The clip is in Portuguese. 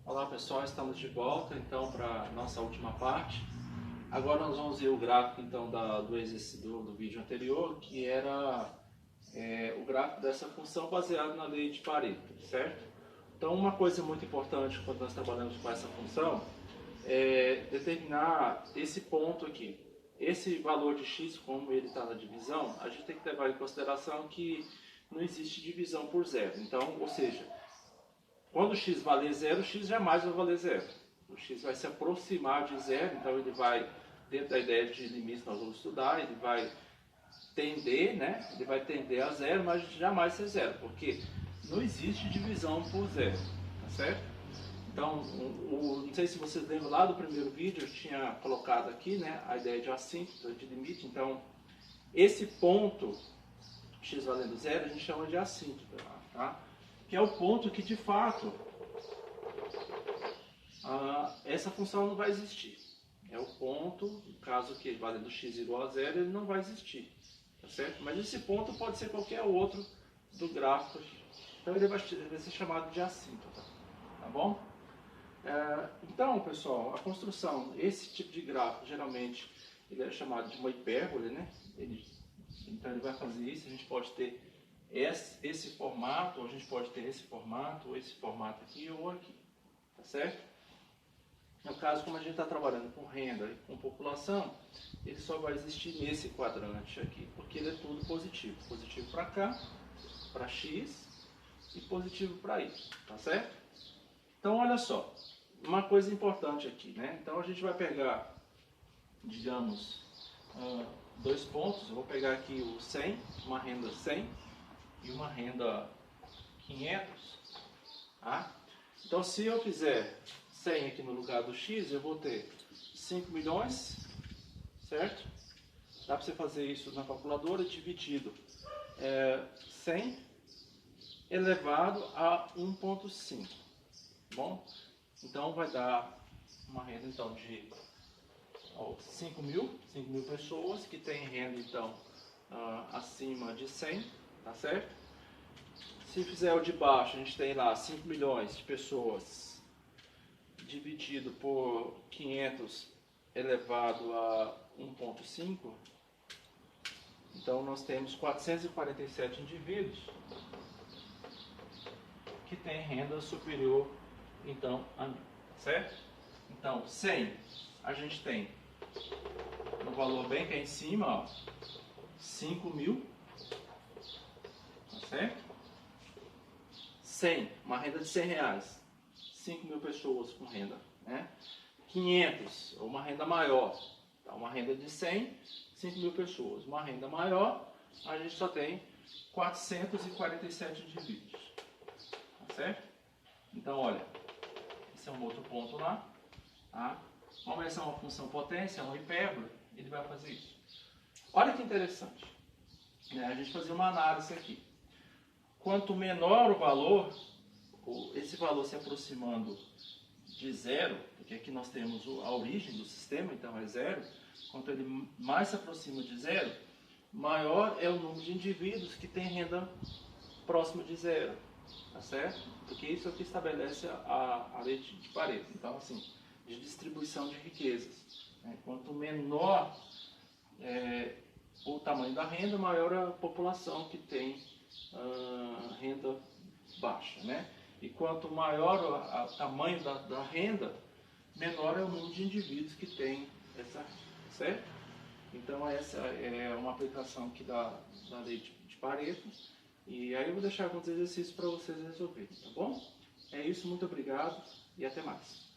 Olá pessoal, estamos de volta então para a nossa última parte. Agora nós vamos ver o gráfico então do vídeo anterior, que era o gráfico dessa função baseado na lei de Pareto, certo? Então uma coisa muito importante quando nós trabalhamos com essa função é determinar esse ponto aqui. Esse valor de x, como ele está na divisão, a gente tem que levar em consideração que não existe divisão por zero. Então, ou seja, quando x valer zero, x jamais vai valer zero. O x vai se aproximar de zero, então ele vai, dentro da ideia de limites nós vamos estudar, ele vai tender, né? Ele vai tender a zero, mas jamais ser zero, porque não existe divisão por zero, tá certo? Então, não sei se vocês lembram lá do primeiro vídeo, eu tinha colocado aqui, né, a ideia de assíntota, de limite. Então, esse ponto, x valendo zero, a gente chama de assíntota, tá? Que é o ponto que, de fato, essa função não vai existir. É o ponto, no caso que valendo x igual a zero, ele não vai existir, tá certo? Mas esse ponto pode ser qualquer outro do gráfico, então ele vai ser chamado de assíntota, tá bom? Então, pessoal, a construção, esse tipo de gráfico, geralmente, ele é chamado de uma hipérbole, né? Então ele vai fazer isso, a gente pode ter esse formato, ou a gente pode ter esse formato, ou esse formato aqui, ou aqui, tá certo? No caso, como a gente está trabalhando com renda e com população, ele só vai existir nesse quadrante aqui, porque ele é tudo positivo. Positivo para cá, para x, e positivo para y, tá certo? Então, olha só, uma coisa importante aqui, né? Então, a gente vai pegar, digamos, dois pontos. Eu vou pegar aqui o 100, uma renda 100 e uma renda 500, tá? Então, se eu fizer 100 aqui no lugar do x, eu vou ter 5 milhões, certo? Dá para você fazer isso na calculadora, dividido 100 elevado a 1,5. Bom, então vai dar uma renda então de 5 mil pessoas que têm renda então acima de 100, tá certo? Se fizer o de baixo, a gente tem lá 5 milhões de pessoas dividido por 500 elevado a 1,5. Então nós temos 447 indivíduos que têm renda superior então a 1.000, certo? Então 100 a gente tem no valor bem cá em cima, ó, 5 mil, tá certo? 100, uma renda de 100 reais, 5 mil pessoas com renda, né? 500, uma renda maior, tá? Uma renda de 100, 5 mil pessoas, uma renda maior, a gente só tem 447 indivíduos, tá certo? Então, olha, esse é um outro ponto lá, tá? Como essa é uma função potência, é uma hipérbole, ele vai fazer isso. Olha que interessante, né? A gente fazer uma análise aqui. Quanto menor o valor, esse valor se aproximando de zero, porque aqui nós temos a origem do sistema, então é zero. Quanto ele mais se aproxima de zero, maior é o número de indivíduos que tem renda próximo de zero, tá certo? Porque isso é o que estabelece a lei de Pareto. Então, assim, de distribuição de riquezas, né? Quanto menor o tamanho da renda, maior a população que tem renda baixa, né? E quanto maior o tamanho da renda, menor é o número de indivíduos que tem essa renda, certo? Então essa é uma aplicação aqui da lei de Pareto. E aí eu vou deixar alguns exercícios para vocês resolverem, tá bom? É isso, muito obrigado e até mais.